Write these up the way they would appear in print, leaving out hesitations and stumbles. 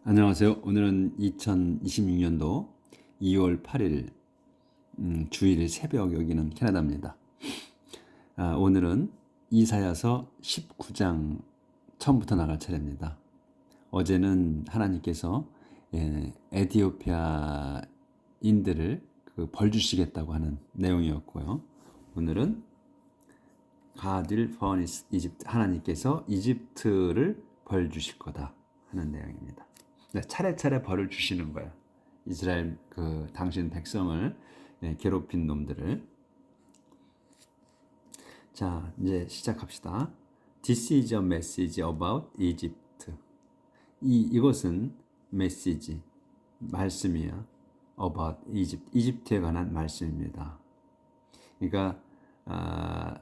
안녕하세요. 오늘은 2026년도 2월 8일 주일 새벽, 여기는 캐나다입니다. 오늘은 이사야서 19장 처음부터 나갈 차례입니다. 어제는 하나님께서 에티오피아인들을 벌 주시겠다고 하는 내용이었고요. 오늘은 God will punish Egypt, 하나님께서 이집트를 벌 주실 거다 하는 내용입니다. 차례차례 벌을 주시는 거야. 이스라엘 당신 백성을 괴롭힌 놈들을. 자, 이제 시작합시다. This is a message about Egypt. 이것은 메시지, 말씀이야. About Egypt, 이집트에 관한 말씀입니다. 그러니까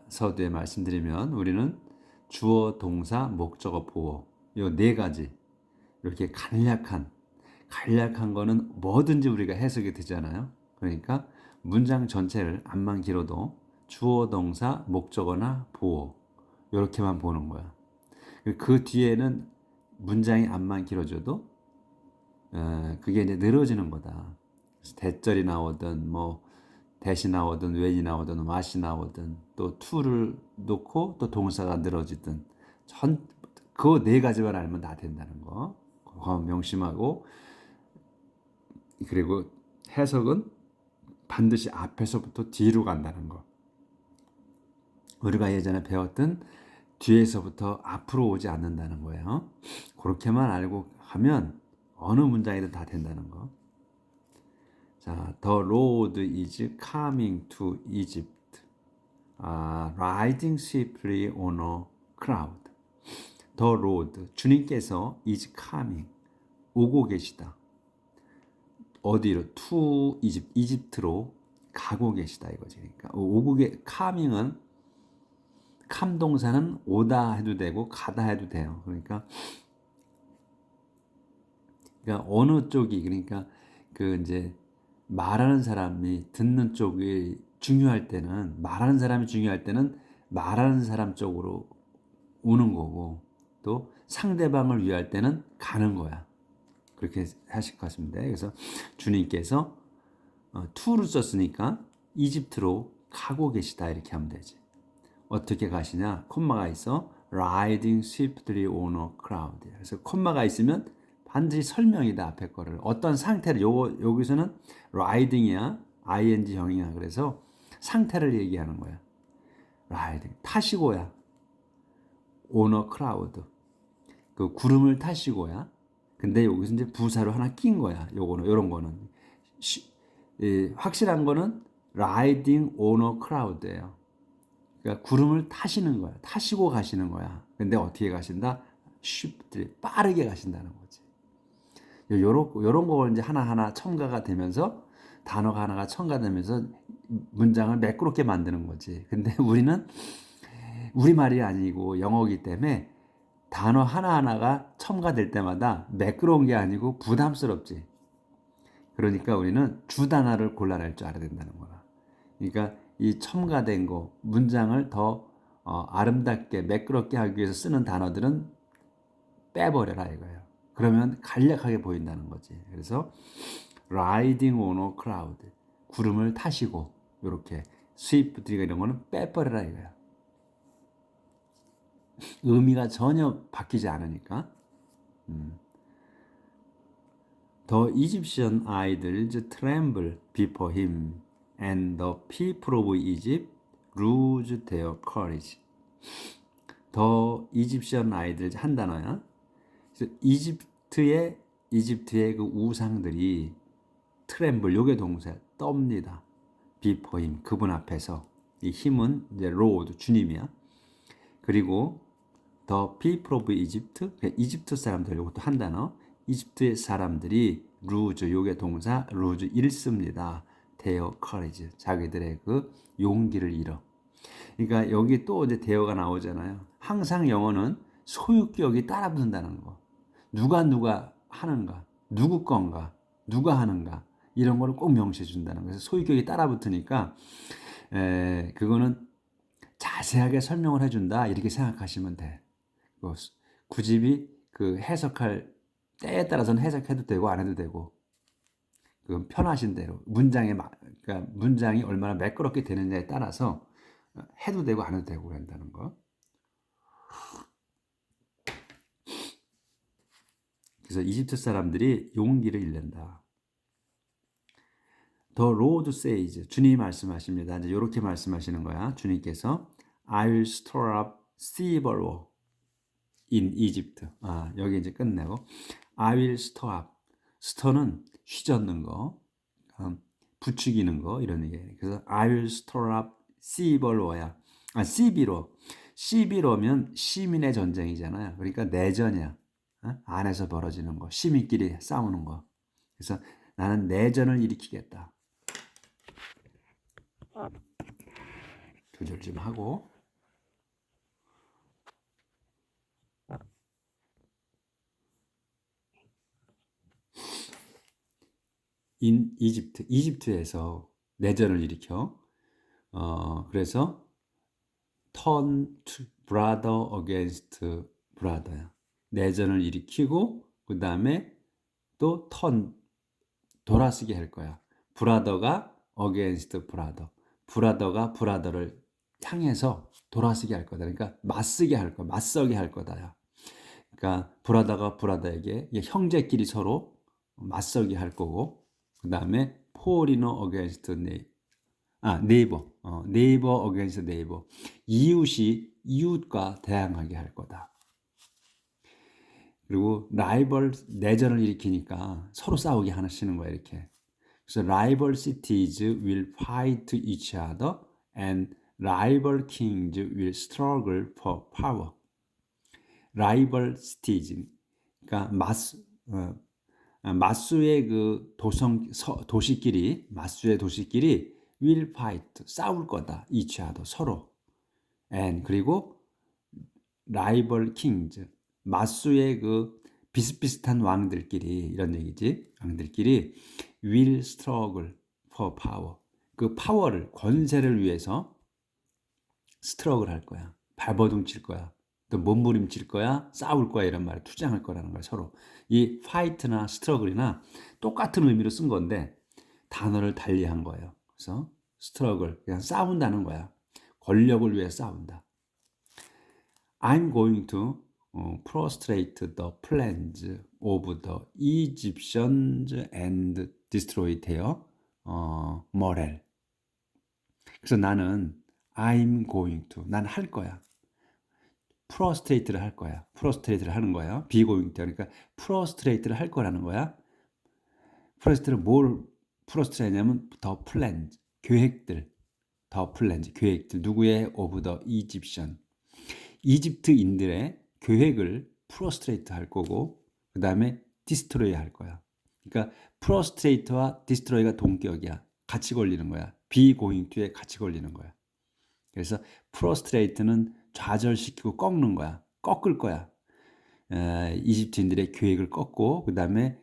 서두에 말씀드리면 우리는 주어, 동사, 목적어, 보어 요 네 가지 이렇게 간략한 거는 뭐든지 우리가 해석이 되잖아요. 그러니까 문장 전체를 암만 길어도 주어, 동사, 목적어나 보어 이렇게만 보는 거야. 그 뒤에는 문장이 암만 길어져도 그게 이제 늘어지는 거다. 대절이 나오든 대시 나오든 when이 나오든 what이 나오든 또 to를 놓고 또 동사가 늘어지든 그 네 가지만 알면 다 된다는 거. 그거 명심하고, 그리고 해석은 반드시 앞에서부터 뒤로 간다는 거. 우리가 예전에 배웠던 뒤에서부터 앞으로 오지 않는다는 거예요. 그렇게만 알고 하면 어느 문장이든 다 된다는 거. 자, The road is coming to Egypt, riding swiftly on a cloud. The road, 주님께서 is coming, 오고 계시다. 어디로? to Egypt, 이집트로 가고 계시다 이거지. 그러니까 coming은 동사는 오다 해도 되고 가다 해도 돼요. 그러니까 어느 쪽이, 그러니까 이제 말하는 사람이 듣는 쪽이 중요할 때는, 말하는 사람 쪽으로 오는 거고, 또 상대방을 위할 때는 가는 거야. 그렇게 하실 것 같습니다. 그래서 주님께서 to를 썼으니까 이집트로 가고 계시다 이렇게 하면 되지. 어떻게 가시냐? 콤마가 있어. riding swiftly on a cloud. 그래서 콤마가 있으면 반드시 설명이다, 앞에 거를. 어떤 상태를, 여기서는 riding이야, ing형이야. 그래서 상태를 얘기하는 거야. riding, 타시고야. on a cloud, 그 구름을 타시고야. 근데 여기서 이제 부사로 하나 낀 거야. 요런 거는. 확실한 거는 riding on a cloud예요. 그러니까 구름을 타시는 거야. 타시고 가시는 거야. 근데 어떻게 가신다? 쉽게, 빠르게 가신다는 거지. 요런 거 이제 하나하나 첨가가 되면서, 단어가 하나가 첨가되면서 문장을 매끄럽게 만드는 거지. 근데 우리는 우리말이 아니고 영어이기 때문에 단어 하나하나가 첨가될 때마다 매끄러운 게 아니고 부담스럽지. 그러니까 우리는 주 단어를 골라낼 줄 알아야 된다는 거야. 그러니까 이 첨가된 거, 문장을 더 아름답게 매끄럽게 하기 위해서 쓰는 단어들은 빼버려라 이거예요. 그러면 간략하게 보인다는 거지. 그래서 riding on a cloud, 구름을 타시고, 이렇게 swift 이런 거는 빼버려라 이거야. 의미가 전혀 바뀌지 않으니까. The Egyptian idols tremble before him, and the people of Egypt lose their courage. The Egyptian idols 한 단어야. 그래서 이집트의 그 우상들이 tremble, 요게 동사, 떱니다. before him, 그분 앞에서. 이 힘은 이제 Lord, 주님이야. 그리고 the people of Egypt, 이집트 사람들, 이것도 한 단어. 이집트의 사람들이 lose, 요게 동사, lose, 잃습니다. their courage, 자기들의 그 용기를 잃어. 그러니까 여기 또 이제 대어가 나오잖아요. 항상 영어는 소유격이 따라붙는다는 거. 누가 하는가, 누구 건가, 누가 하는가, 이런 거를 꼭 명시해 준다는 거예요. 소유격이 따라붙으니까 그거는 자세하게 설명을 해준다 이렇게 생각하시면 돼. 구집이 해석할 때에 따라서는 해석해도 되고 안 해도 되고 그건 편하신 대로 그러니까 문장이 얼마나 매끄럽게 되느냐에 따라서 해도 되고 안 해도 되고 그런다는 거. 그래서 이집트 사람들이 용기를 잃는다. The Lord says, 주님이 말씀하십니다. 이제 이렇게 말씀하시는 거야. 주님께서 I will store up silver in Egypt. 여기 이제 끝내고 I will store up. store는 휘젓는 거, 부추기는 거 이런 얘기예요. 그래서 I will store up silver야. 시비로. 시비로면 시민의 전쟁이잖아요. 그러니까 내전이야. 안에서 벌어지는 거, 시민끼리 싸우는 거. 그래서 나는 내전을 일으키겠다. 조절 좀 하고. 이집트에서 내전을 일으켜. 그래서 turn brother against brother야. 내전을 일으키고 그 다음에 또 돌아서게 할 거야. 브라더가 against brother. 브라더가 브라더를 향해서 돌아서게 할 거다. 그러니까 맞서게 할 거다. 그러니까 브라더가 브라더에게 형제끼리 서로 맞서게 할 거고 그 다음에 포리너 어게인스트 네이버 네이버 어게인스트 네이버 이웃이 이웃과 대항하게 할 거다. 그리고 라이벌 내전을 일으키니까 서로 싸우게 하시는 거야 이렇게. 그래서 rival cities will fight each other and rival kings will struggle for power. rival cities 그러니까 맞수의 그 도시끼리 will fight 싸울 거다. each other 서로. and 그리고 rival kings 맞수의 그 비슷비슷한 왕들끼리 이런 얘기지. 왕들끼리 will struggle for power. 그 파워를 권세를 위해서 스트러글 할 거야. 발버둥 칠 거야. 또 몸부림칠 거야. 싸울 거야. 이런 말을 투쟁할 거라는 거야. 서로. 이 fight나 struggle이나 똑같은 의미로 쓴 건데 단어를 달리한 거예요. 그래서 struggle 그냥 싸운다는 거야. 권력을 위해 싸운다. I'm going to frustrate the plans of the Egyptians and destroy their morale. 그래서 나는 I'm going to 난 할 거야. frustrate를 할 거야. frustrate를 하는 거야. be going to 그러니까 frustrate를 할 거라는 거야. frustrate를 뭘 frustrate 하냐면 the plans 계획들 the plans 계획들 누구의 of the Egyptian 이집트인들의 계획을 프로스트레이트 할 거고 그 다음에 디스트로이 할 거야. 그러니까 프로스트레이트와 디스트로이가 동격이야. 같이 걸리는 거야. be going to에 같이 걸리는 거야. 그래서 프로스트레이트는 좌절시키고 꺾는 거야. 꺾을 거야. 이집트인들의 계획을 꺾고 그 다음에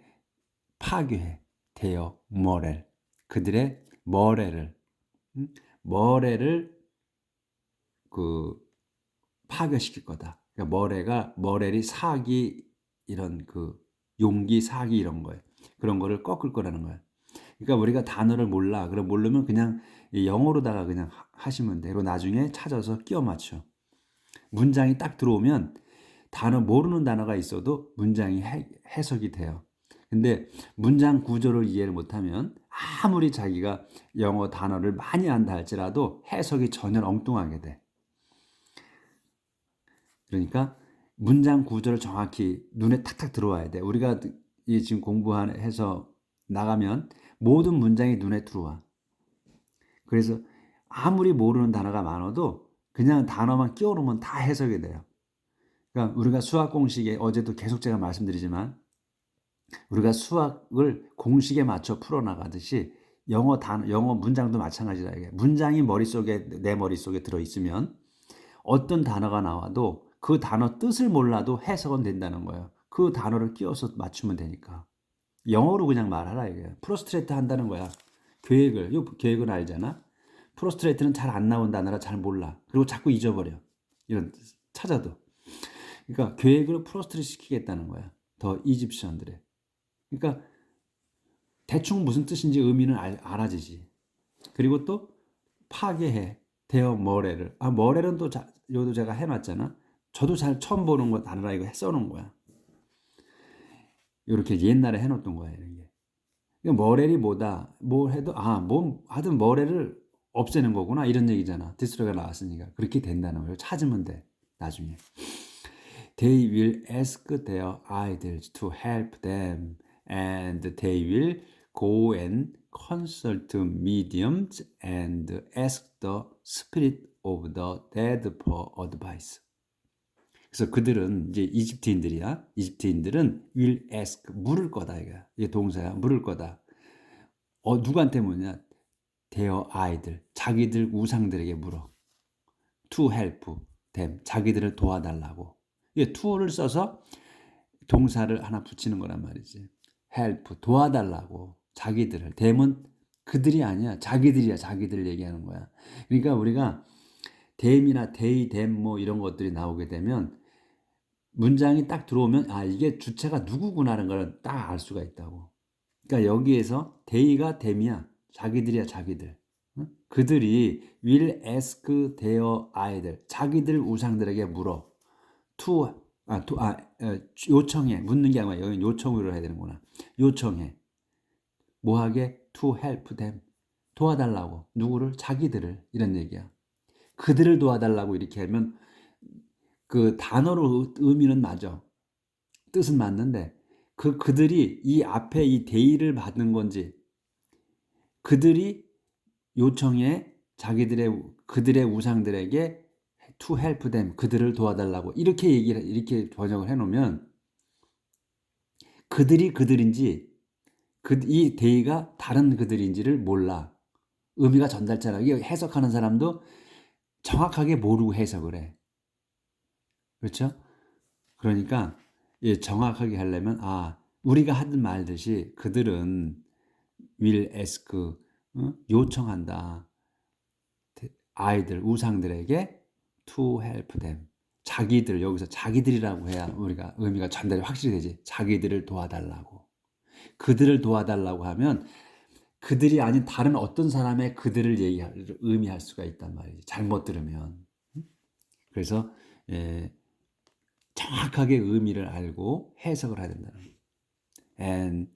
파괴해. 대여 머렐 그들의 머렐을 그 파괴시킬 거다. 그러니까 머렐이 사기 이런 그 용기 사기 이런 거예요. 그런 거를 꺾을 거라는 거예요. 그러니까 우리가 단어를 몰라. 그럼 모르면 그냥 영어로다가 그냥 하시면 돼. 그리고 나중에 찾아서 끼워 맞춰. 문장이 딱 들어오면 모르는 단어가 있어도 문장이 해석이 돼요. 근데 문장 구조를 이해를 못하면 아무리 자기가 영어 단어를 많이 안다 할지라도 해석이 전혀 엉뚱하게 돼. 그러니까 문장 구조를 정확히 눈에 탁탁 들어와야 돼. 우리가 지금 공부해서 나가면 모든 문장이 눈에 들어와. 그래서 아무리 모르는 단어가 많아도 그냥 단어만 끼워 놓으면 다 해석이 돼요. 그러니까 우리가 수학 공식에 어제도 계속 제가 말씀드리지만 우리가 수학을 공식에 맞춰 풀어나가듯이 영어 문장도 마찬가지다. 문장이 내 머릿속에 들어있으면 어떤 단어가 나와도 그 단어 뜻을 몰라도 해석은 된다는 거예요. 그 단어를 끼워서 맞추면 되니까. 영어로 그냥 말하라 이게. 프로스트레이트 한다는 거야. 계획을 알잖아. 프로스트레이트는 잘 안 나온 단어라 잘 몰라. 그리고 자꾸 잊어버려. 이런 찾아도. 그러니까 계획을 프로스트레이트 시키겠다는 거야. the Egyptian들의. 그러니까 대충 무슨 뜻인지 의미는 알아지지. 그리고 또 파괴해. their moral을. moral은 또 요도 제가 해놨잖아. 저도 잘 처음 보는 거 다르라 이거 써놓은 거야. 이렇게 옛날에 해놓던 거야 이런 게. 그러니까 moral이 뭐다. 뭘 해도 뭐 하든 moral을 없애는 거구나 이런 얘기잖아. 디스트로이가 나왔으니까 그렇게 된다는 거예요. 찾으면 돼 나중에. They will ask their idols to help them, and they will go and consult mediums and ask the spirit of the dead for advice. 그래서 그들은 이제 이집트인들이야. 이집트인들은 will ask 물을 거다 이거야. 이게 동사야. 물을 거다. 누구한테 묻냐? their idol 자기들 우상들에게 물어. to help them 자기들을 도와달라고. 이게 to를 써서 동사를 하나 붙이는 거란 말이지. help 도와달라고 자기들을. them은 그들이 아니야. 자기들이야. 자기들 얘기하는 거야. 그러니까 우리가 them이나 they, them 뭐 이런 것들이 나오게 되면 문장이 딱 들어오면 이게 주체가 누구구나라는 걸 딱 알 수가 있다고. 그러니까 여기에서 they가 them이야. 자기들이야. 자기들. 그들이 will ask their idol 자기들 우상들에게 물어. 요청해. 묻는 게 아니라 여기 요청으로 해야 되는구나. 요청해. 뭐하게? to help them. 도와달라고. 누구를? 자기들을. 이런 얘기야. 그들을 도와달라고 이렇게 하면 그 단어로 의미는 맞아. 뜻은 맞는데 그들이 이 앞에 이 대의를 받는 건지 그들이 요청해 그들의 우상들에게 to help them 그들을 도와달라고 이렇게 번역을 해놓으면 그들인지 이 대의가 다른 그들인지를 몰라. 의미가 전달자라. 이게 해석하는 사람도 정확하게 모르고 해석을 해. 그렇죠? 그러니까 정확하게 하려면 우리가 하던 말듯이 그들은 will ask 요청한다. 아이들 우상들에게 to help them 자기들 여기서 자기들이라고 해야 우리가 의미가 전달이 확실히 되지. 자기들을 도와달라고. 그들을 도와달라고 하면 그들이 아닌 다른 어떤 사람의 그들을 의미할 수가 있단 말이지. 잘못 들으면. 그래서 정확하게 의미를 알고 해석을 해야 된다는 거예요. And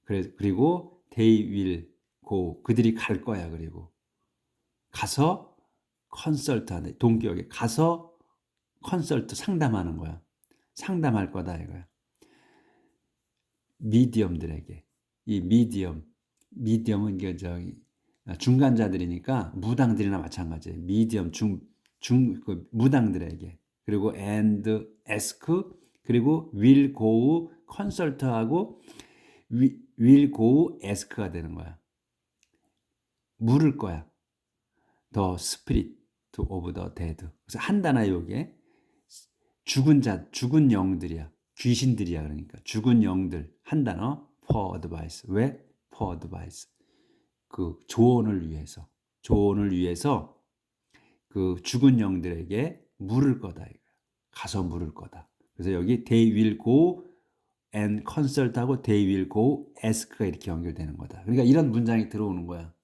그리고 they will go 그들이 갈 거야. 그리고 가서 컨설트하는 동격에 가서 컨설트 상담하는 거야. 상담할 거다 이거야. 미디엄들에게 이 미디엄은 중간자들이니까 무당들이나 마찬가지예요. 미디엄 그 무당들에게 그리고 and ask 그리고 will go consult하고 will go ask가 되는 거야. 물을 거야. The spirit of the dead. 그래서 한다나 요게 죽은 영들이야. 귀신들이야. 그러니까 죽은 영들 한 단어 for advice. 왜? for advice. 그 조언을 위해서 그 죽은 영들에게 물을 거다. 이거야. 가서 물을 거다. 그래서 여기 they will go and consult하고 they will go ask가 이렇게 연결되는 거다. 그러니까 이런 문장이 들어오는 거야.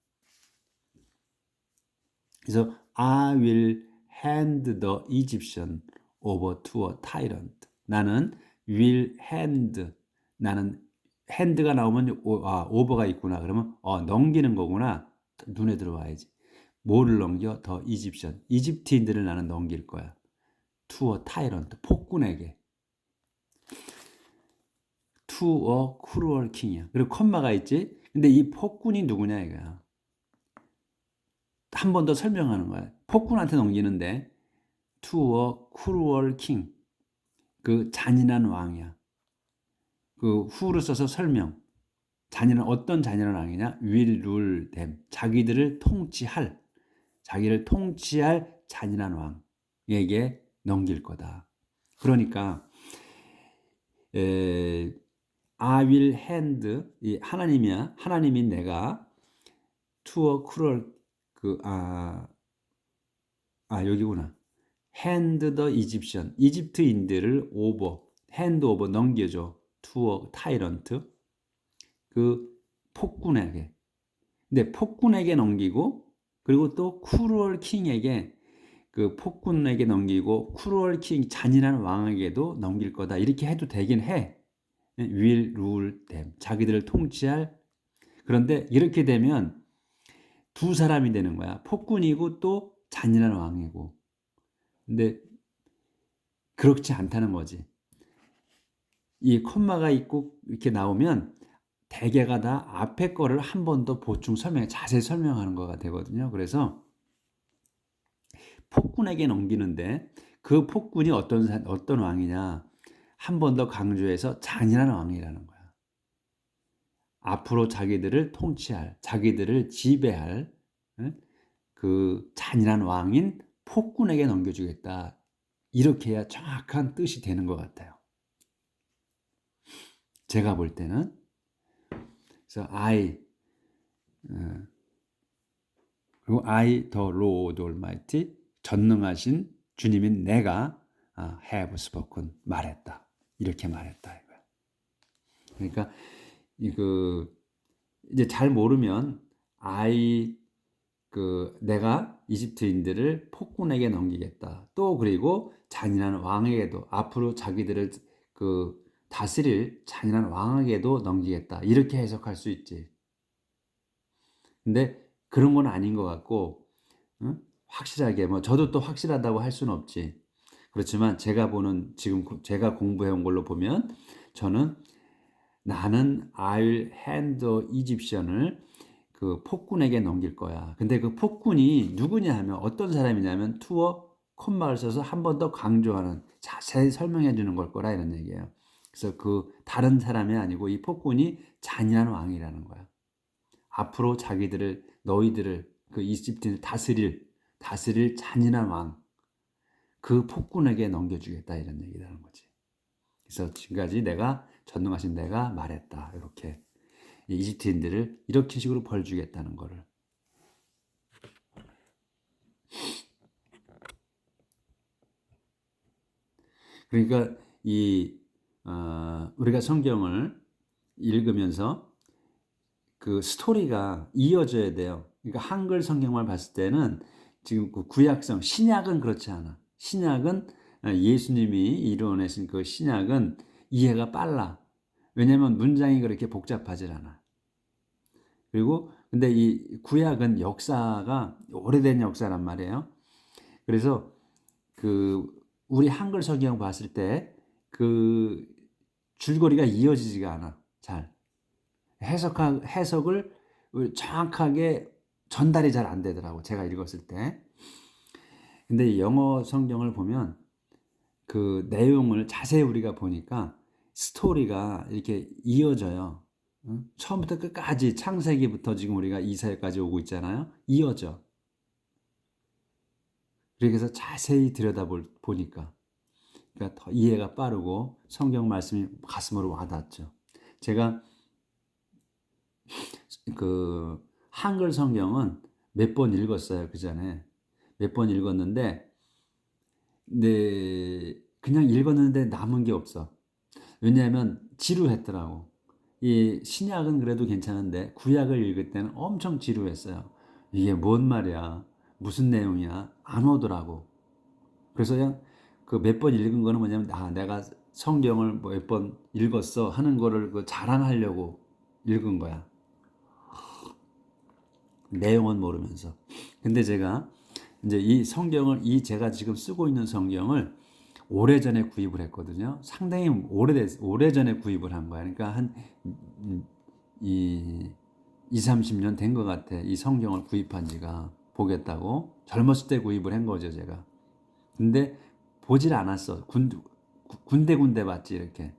그래서 I will hand the Egyptian over to a tyrant. 나는 will hand. 나는 hand가 나오면 over가 있구나. 그러면 넘기는 거구나. 눈에 들어와야지. 뭐를 넘겨? 더 이집션. 이집트인들을 나는 넘길 거야. to a tyrant. 폭군에게. to a cruel king이야. 그리고 컴마가 있지. 근데 이 폭군이 누구냐 이거야. 한 번 더 설명하는 거야. 폭군한테 넘기는데 to a cruel king. 그 잔인한 왕이야. 그 who를 써서 설명. 어떤 잔인한 왕이냐? will rule them. 자기를 통치할 잔인한 왕에게 넘길 거다. 그러니까 I will hand 하나님이야. 하나님인 내가 to a cruel 여기구나. hand the Egyptian 이집트인들을 hand over 넘겨줘. to a tyrant, 그 폭군에게. 근데 폭군에게 넘기고, 그리고 또 cruel king에게, 그 폭군에게 넘기고 cruel king, 잔인한 왕에게도 넘길 거다. 이렇게 해도 되긴 해. will rule them, 자기들을 통치할. 그런데 이렇게 되면 두 사람이 되는 거야. 폭군이고 또 잔인한 왕이고. 근데 그렇지 않다는 거지. 이 콤마가 있고 이렇게 나오면 대개가 다 앞에 거를 한 번 더 보충 설명, 자세히 설명하는 거가 되거든요. 그래서 폭군에게 넘기는데 그 폭군이 어떤 왕이냐, 한 번 더 강조해서 잔인한 왕이라는 거야. 앞으로 자기들을 통치할, 자기들을 지배할 그 잔인한 왕인 폭군에게 넘겨주겠다. 이렇게 해야 정확한 뜻이 되는 것 같아요. 제가 볼 때는. 그래서 그리고 I the Lord Almighty, 전능하신 주님인 내가 have spoken, 말했다. 이렇게 말했다 이거야. 그러니까 이제 잘 모르면 내가 이집트인들을 폭군에게 넘기겠다. 또 그리고 잔인한 왕에게도, 앞으로 자기들을 다스릴 잔인한 왕에게도 넘기겠다. 이렇게 해석할 수 있지. 근데 그런 건 아닌 것 같고, 확실하게, 저도 또 확실하다고 할 수는 없지. 그렇지만 지금 제가 공부해온 걸로 보면, 나는 I'll hand the Egyptian을 그 폭군에게 넘길 거야. 근데 그 폭군이 누구냐 하면 어떤 사람이냐면 투어 콤마를 써서 한 번 더 강조하는, 자세히 설명해 주는 걸 거라 이런 얘기예요. 그래서 그 다른 사람이 아니고 이 폭군이 잔인한 왕이라는 거야. 앞으로 너희들을 그 이집트를 다스릴 잔인한 왕, 그 폭군에게 넘겨주겠다 이런 얘기라는 거지. 그래서 지금까지 전능하신 내가 말했다. 이렇게 이집트인들을 이렇게 식으로 벌 주겠다는 거를. 그러니까 우리가 성경을 읽으면서 그 스토리가 이어져야 돼요. 그러니까 한글 성경만 봤을 때는 지금 그 구약성, 신약은 그렇지 않아. 신약은 예수님이 이루어내신 그 신약은 이해가 빨라. 왜냐하면 문장이 그렇게 복잡하지 않아. 그리고 근데 이 구약은 역사가 오래된 역사란 말이에요. 그래서 우리 한글 성경 봤을 때 그 줄거리가 이어지지가 않아. 잘 해석을 정확하게 전달이 잘 안 되더라고, 제가 읽었을 때. 근데 영어 성경을 보면 그 내용을 자세히 우리가 보니까 스토리가 이렇게 이어져요. 처음부터 끝까지, 창세기부터 지금 우리가 이사야까지 오고 있잖아요. 이어져. 그래서 자세히 들여다보니까 그러니까 더 이해가 빠르고 성경 말씀이 가슴으로 와닿죠. 제가 그 한글 성경은 몇 번 읽었어요. 그 전에 몇 번 읽었는데, 그냥 읽었는데 남은 게 없어. 왜냐하면 지루했더라고. 이 신약은 그래도 괜찮은데 구약을 읽을 때는 엄청 지루했어요. 이게 뭔 말이야, 무슨 내용이야, 안 오더라고. 그래서 그냥 그 몇 번 읽은 거는 뭐냐면, 내가 성경을 몇 번 읽었어 하는 거를 자랑하려고 읽은 거야. 내용은 모르면서. 근데 제가 이제 제가 지금 쓰고 있는 성경을 오래전에 구입을 했거든요. 상당히 오래전에 구입을 한 거야. 그러니까 한 30년 된 것 같아. 이 성경을 구입한 지가, 보겠다고. 젊었을 때 구입을 한 거죠, 제가. 근데 보질 않았어. 군데군데 봤지, 이렇게.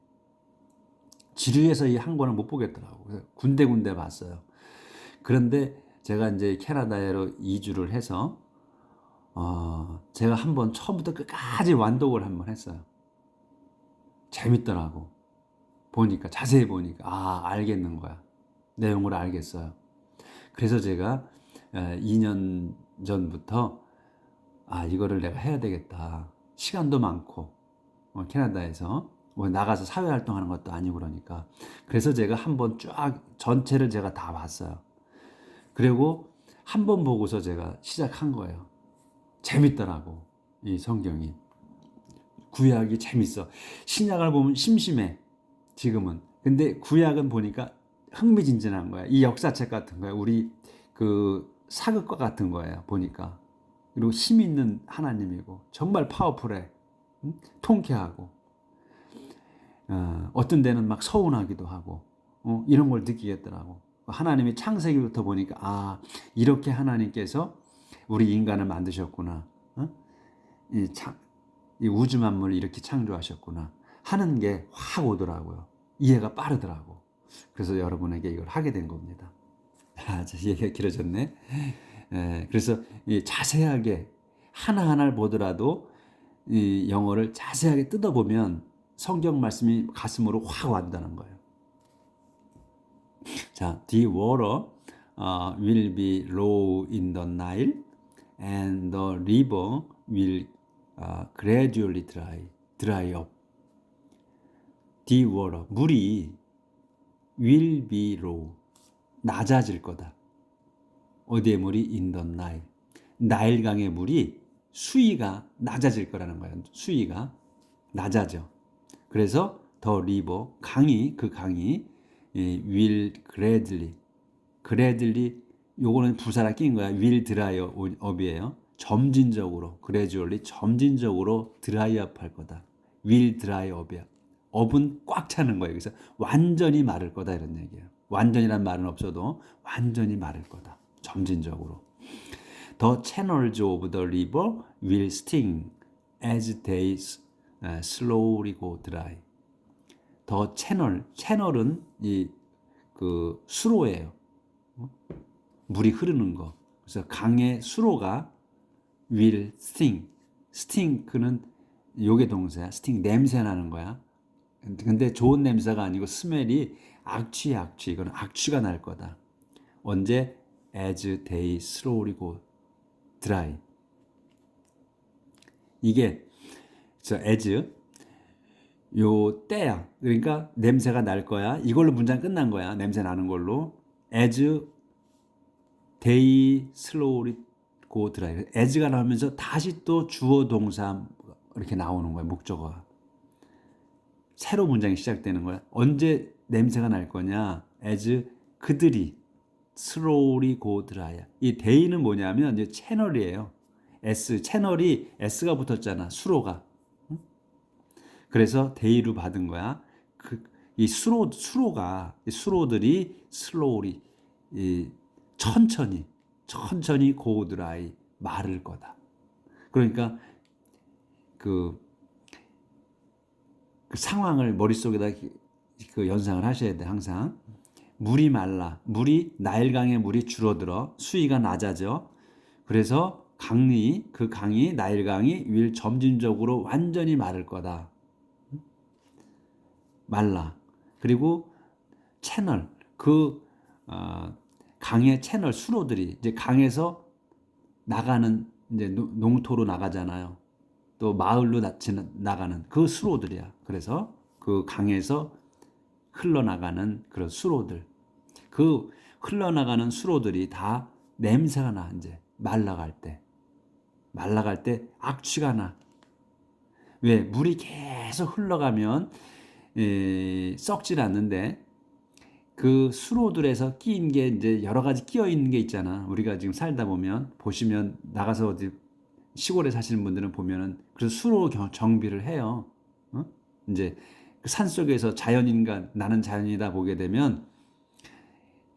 지루해서 이 한 권을 못 보겠더라고. 그래서 군데군데 봤어요. 그런데 제가 이제 캐나다로 이주를 해서 제가 한번 처음부터 끝까지 완독을 한번 했어요. 재밌더라고. 자세히 보니까 알겠는 거야. 내용을 알겠어요. 그래서 제가 2년 전부터 이거를 내가 해야 되겠다. 시간도 많고 캐나다에서 뭐 나가서 사회 활동하는 것도 아니고 그러니까. 그래서 제가 한번 쫙 전체를 제가 다 봤어요. 그리고 한 번 보고서 제가 시작한 거예요. 재밌더라고 이 성경이. 구약이 재밌어. 신약을 보면 심심해 지금은. 근데 구약은 보니까 흥미진진한 거야. 이 역사책 같은 거야. 우리 그 사극과 같은 거예요. 보니까. 그리고 힘 있는 하나님이고 정말 파워풀해. 통쾌하고 어떤 데는 막 서운하기도 하고 이런 걸 느끼겠더라고. 하나님이 창세기부터 보니까 아 이렇게 하나님께서 우리 인간을 만드셨구나. 이, 이 우주 만물을 이렇게 창조하셨구나 하는 게 확 오더라고요. 이해가 빠르더라고. 그래서 여러분에게 이걸 하게 된 겁니다. 얘기가 길어졌네. 그래서 자세하게 하나하나를 보더라도 이 영어를 자세하게 뜯어보면 성경 말씀이 가슴으로 확 와닿는 거예요. 자, the water will be low in the Nile and the river will gradually dry up. The water, 물이 will be low, 낮아질 거다. 어디에 물이? in the Nile. 나일강의 물이 수위가 낮아질 거라는 거예요. 수위가 낮아져. 그래서 the river, 강이, 그 강이 will gradually, 요거는 부사랑 낀 거야. will dry up이에요. 점진적으로, gradually, 점진적으로 dry up 할 거다. will dry up이야. up은 꽉 차는 거예요. 그래서 완전히 마를 거다 이런 얘기예요. 완전이란 말은 없어도 완전히 마를 거다. 점진적으로. The channels of the river will sting as they slowly go dry. 더 채널은 그 수로예요. 물이 흐르는 거. 그래서 강의 수로가 will sting. 그는 요게 동사야. sting 냄새 나는 거야. 근데 좋은 냄새가 아니고 스멜이 악취야. 이건 악취가 날 거다. 언제? as they slowly go dry. 이게 as 요 때야. 그러니까 냄새가 날 거야. 이걸로 문장 끝난 거야. 냄새 나는 걸로. as they slowly go dry. as가 나오면서 다시 또 주어 동사 이렇게 나오는 거야. 목적어가. 새로 문장이 시작되는 거야. 언제 냄새가 날 거냐? as 그들이 slowly go dry. 이 day는 뭐냐면 이제 채널이에요. 채널이 s가 붙었잖아. 수로가. 그래서 데이로 받은 거야. 이 수로들이 slowly, 천천히 go dry, 마를 거다. 그러니까 그 상황을 머릿속에다 그 연상을 하셔야 돼, 항상. 물이 말라. 나일강의 물이 줄어들어. 수위가 낮아져. 그래서 그 강이, 나일강이 점진적으로 완전히 마를 거다. 말라. 그리고 채널, 강의 채널 수로들이 이제 강에서 나가는 이제 농토로 나가잖아요. 또 마을로 나가는 그 수로들이야. 그래서 그 강에서 흘러나가는 그런 수로들. 그 흘러나가는 수로들이 다 냄새가 나. 이제 말라갈 때 악취가 나. 왜? 물이 계속 흘러가면 썩질 않는데 그 수로들에서 끼인 게 이제 여러 가지 끼어 있는 게 있잖아. 우리가 지금 살다 보면 보시면 나가서 어디 시골에 사시는 분들은 보면은 그래서 수로 정비를 해요. 이제 그 산속에서 나는 자연이다 보게 되면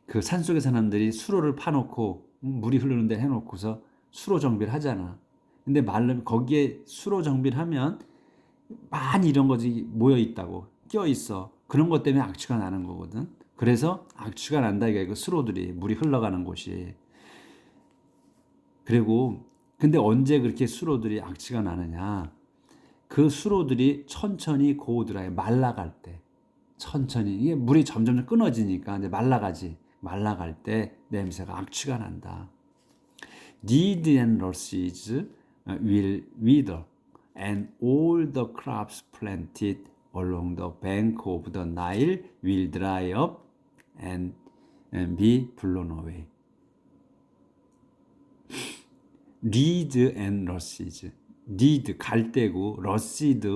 그 산속의 사람들이 수로를 파놓고 물이 흐르는 데 해놓고서 수로 정비를 하잖아. 근데 말르면 거기에 수로 정비를 하면 많이 이런 것이 모여 있다고 끼어 있어. 그런 것 때문에 악취가 나는 거거든. 그래서 악취가 난다 이게 그 수로들이 물이 흘러가는 곳이. 그리고 근데 언제 그렇게 수로들이 악취가 나느냐? 그 수로들이 천천히 고드라에 말라갈 때, 천천히 이게 물이 점점 끊어지니까 이제 말라갈 때 냄새가 악취가 난다. Deed and rushes will wither, and all the crops planted along the bank of the Nile will dry up and be blown away. reed and rushes. reed 갈대고 rushed.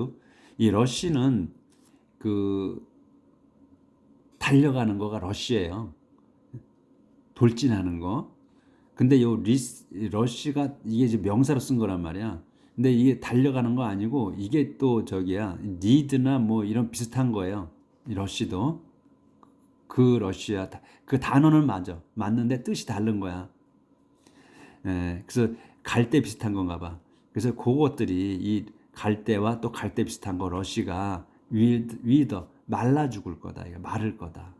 이 rush는 그 달려가는 거가 러쉬예요. 돌진하는 거. 근데 요 러쉬가 이게 이제 명사로 쓴 거란 말이야. 근데 이게 달려가는 거 아니고 이게 또 저기야. 니드나 뭐 이런 비슷한 거예요. 이 러쉬도 그 러쉬야. 그 단어는 맞아. 맞는데 뜻이 다른 거야. 그래서 갈대 비슷한 건가 봐. 그래서 그것들이 이 갈대와 또 갈대 비슷한 거 러쉬가 위더 말라 죽을 거다. 이거 마를 거다.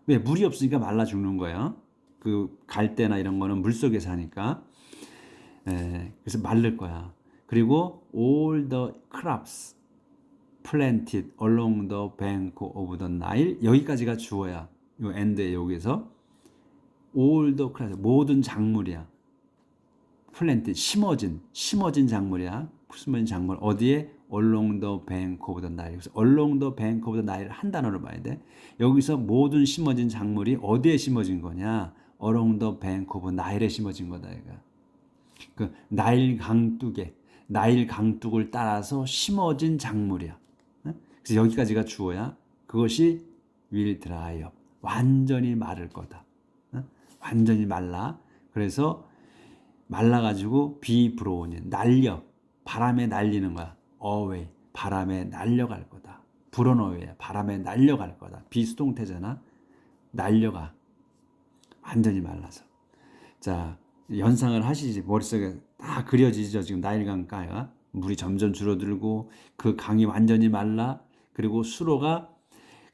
왜? 물이 없으니까 말라 죽는 거예요. 그 갈대나 이런 거는 물 속에 사니까. 그래서 마를 거야. 그리고 all the crops planted along the bank of the Nile. 여기까지가 주어야. 요 end에 여기서 all the crops 모든 작물이야. planted 심어진 작물이야. 심어진 작물 어디에? along the bank of the Nile. 그래서 along the bank of the Nile 한 단어로 봐야 돼. 여기서 모든 심어진 작물이 어디에 심어진 거냐? along the bank of Nile에 심어진 거다. 얘가. 그 나일 강둑을 따라서 심어진 작물이야. 그래서 여기까지가 주어야. 그것이 will dry up. 완전히 마를 거다. 완전히 말라. 그래서 말라가지고 be blown. 날려. 바람에 날리는 거야. away. 바람에 날려갈 거다. blown away. 바람에 날려갈 거다. be 수동태잖아. 날려가. 완전히 말라서. 자, 연상을 하시지. 머릿속에 다 그려지죠. 지금 나일강가가 물이 점점 줄어들고 그 강이 완전히 말라. 그리고 수로가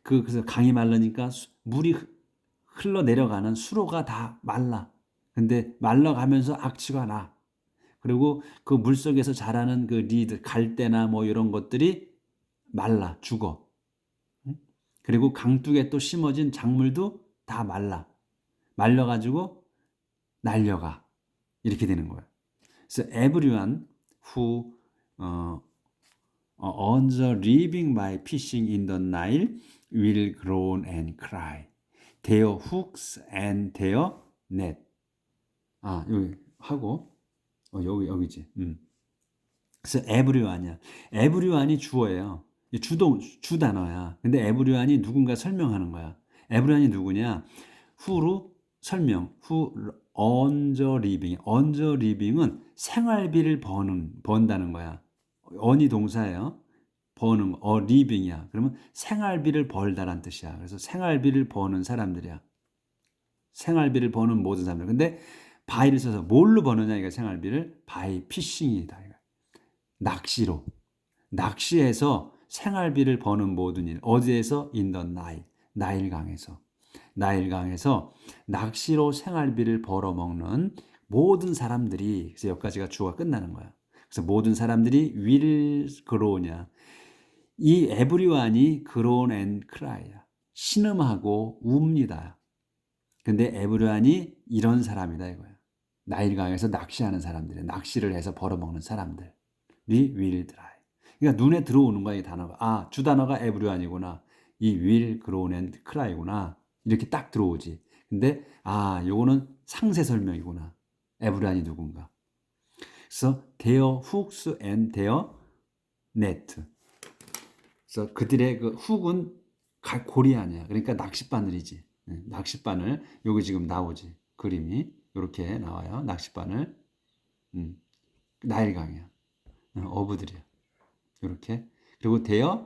그래서 강이 말라니까 물이 흘러내려가는 수로가 다 말라. 근데 말라가면서 악취가 나. 그리고 그 물속에서 자라는 그 리드, 갈대나 뭐 이런 것들이 말라, 죽어. 그리고 강둑에 또 심어진 작물도 다 말라가지고 날려가. 이렇게 되는 거야. 그래서 everyone who earns a living by fishing in the Nile will groan and cry. Their hooks and their net. 여기 하고 여기지. 그래서 everyone이야. everyone이 주어예요. 주 단어야. 근데 everyone이 누군가 설명하는 거야. everyone이 누구냐? who로 설명. who earns a living. earns a living은 생활비를 번다는 거야. earn이 동사예요. 버는 거. living이야. 그러면 생활비를 벌다란 뜻이야. 그래서 생활비를 버는 사람들이야. 생활비를 버는 모든 사람들. 근데 by를 써서 뭘로 버느냐 이거 생활비를 by fishing이다. 낚시로. 낚시해서 생활비를 버는 모든 일. 어디에서? in the Nile. 나일강에서 낚시로 생활비를 벌어먹는 모든 사람들이. 그래서 여기까지가 주어가 끝나는 거야. 그래서 모든 사람들이 will groan이야. 이 everyone이 groan and cry야. 신음하고 웁니다. 근데 everyone이 이런 사람이다 이거야. 나일강에서 낚시하는 사람들, 낚시를 해서 벌어먹는 사람들이 will dry. 그러니까 눈에 들어오는 거야 이 단어가. 주 단어가 everyone이구나. 이 will groan and cry구나. 이렇게 딱 들어오지. 근데 요거는 상세 설명이구나. everyone이 누군가. 그래서 their hooks and their net. 그래서 그들의 그 훅은 고리 아니야. 그러니까 낚싯바늘이지. 낚싯바늘. 여기 지금 나오지. 그림이 이렇게 나와요. 낚싯바늘. 나일강이야. 어부들이야. 이렇게. 그리고 their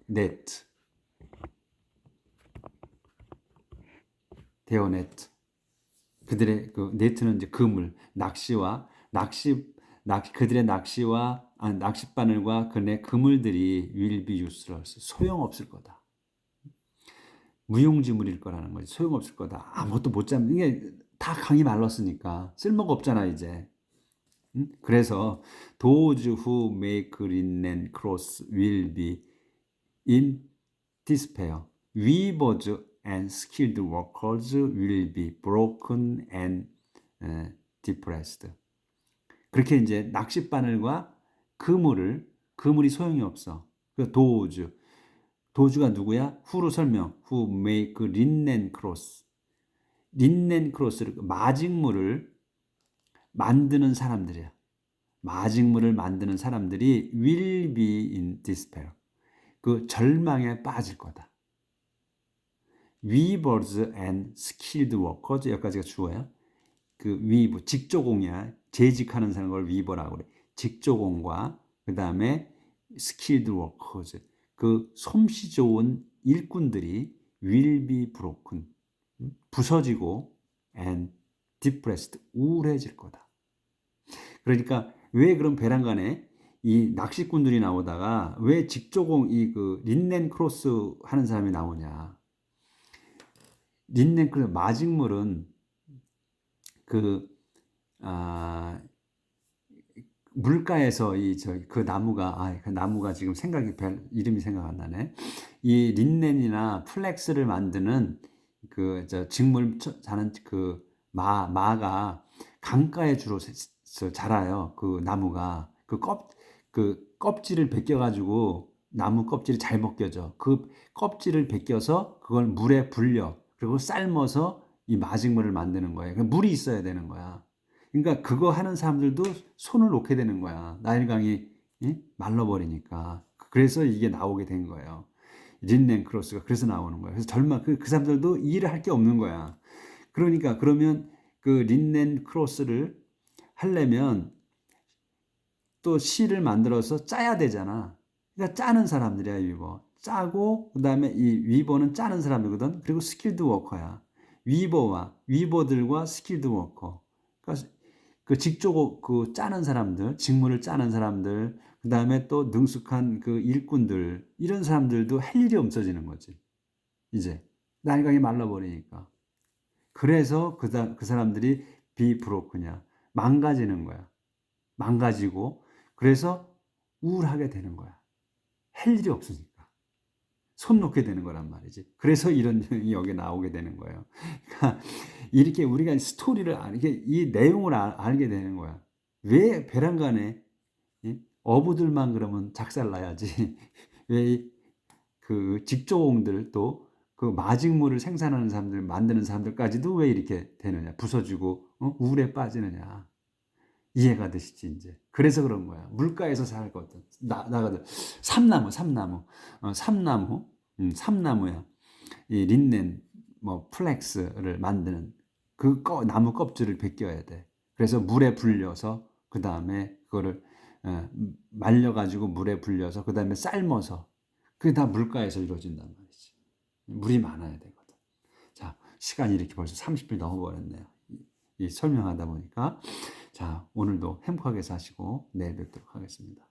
net. their net. 그들의 그 네트는 이제 그물, 그들의 낚싯바늘과 그네 그물들이 will be useless. 소용없을 거다. 무용지물일 거라는 거지. 소용없을 거다. 아무것도 못 잡는. 이게 다 강이 말랐으니까 쓸모가 없잖아 이제. 그래서 those who make linen clothes will be in despair. weavers and skilled workers will be broken and depressed. 그렇게 이제 낚싯바늘과 그물이 소용이 없어. 그 도우즈 도주가 누구야? 후로 설명. Who make linen cloth. 린넨 크로스를 마직물을 만드는 사람들이야. 마직물을 만드는 사람들이 will be in despair. 그 절망에 빠질 거다. weavers and skilled workers 여기까지가 주어야. 그 위브 직조공이야. 재직하는 사람 걸 위버라고 그래. 직조공과 그 다음에 skilled workers 그 솜씨 좋은 일꾼들이 will be broken 부서지고 and depressed 우울해질 거다. 그러니까 왜 그런 베란간에 이 낚시꾼들이 나오다가 왜 직조공 이 그 린넨 크로스 하는 사람이 나오냐? 린넨 크로스 마직물은 그 물가에서 그 나무가 그 나무가 지금 이름이 생각 안 나네. 이 린넨이나 플렉스를 만드는 그 직물 자는 그 마가 강가에 주로 자라요. 그 나무가 그 껍질을 벗겨가지고 나무 껍질이 잘 벗겨져. 그 껍질을 벗겨서 그걸 물에 불려 그리고 삶아서 이 마직물을 만드는 거예요. 그러니까 물이 있어야 되는 거야. 그러니까 그거 하는 사람들도 손을 놓게 되는 거야. 나일강이 말라버리니까. 그래서 이게 나오게 된 거예요. 린넨 크로스가 그래서 나오는 거예요. 그래서 그 사람들도 일을 할 게 없는 거야. 그러니까 그러면 그 린넨 크로스를 하려면 또 실을 만들어서 짜야 되잖아. 그러니까 짜는 사람들이야, 위버. 짜고 그다음에 이 위버는 짜는 사람이거든. 그리고 스킬드 워커야. 위버들과 스킬드 워커. 그러니까 그 직조 그 짜는 사람들, 직무를 짜는 사람들, 그다음에 또 능숙한 그 일꾼들 이런 사람들도 할 일이 없어지는 거지. 이제 나일강이 말라버리니까. 그래서 그 사람들이 비브로크냐 망가지는 거야. 망가지고 그래서 우울하게 되는 거야. 할 일이 없으니까. 손 놓게 되는 거란 말이지. 그래서 이런 내용이 여기 나오게 되는 거예요. 그러니까 이렇게 우리가 스토리를 이 내용을 알게 되는 거야. 왜 베란간에 어부들만 그러면 작살나야지. 왜 그 직조공들 또 그 마직물을 생산하는 사람들 만드는 사람들까지도 왜 이렇게 되느냐. 부서지고 우울에 빠지느냐. 이해가 되시지 이제. 그래서 그런 거야. 물가에서 살거든. 나가든 삼나무, 삼나무야. 이 린넨, 뭐 플렉스를 만드는 그 나무 껍질을 벗겨야 돼. 그래서 물에 불려서 그 다음에 그거를 말려가지고 물에 불려서 그 다음에 삶아서 그게 다 물가에서 이루어진단 말이지. 물이 많아야 되거든. 자, 시간이 이렇게 벌써 30분 넘어버렸네요. 이 설명하다 보니까. 자, 오늘도 행복하게 사시고 내일 뵙도록 하겠습니다.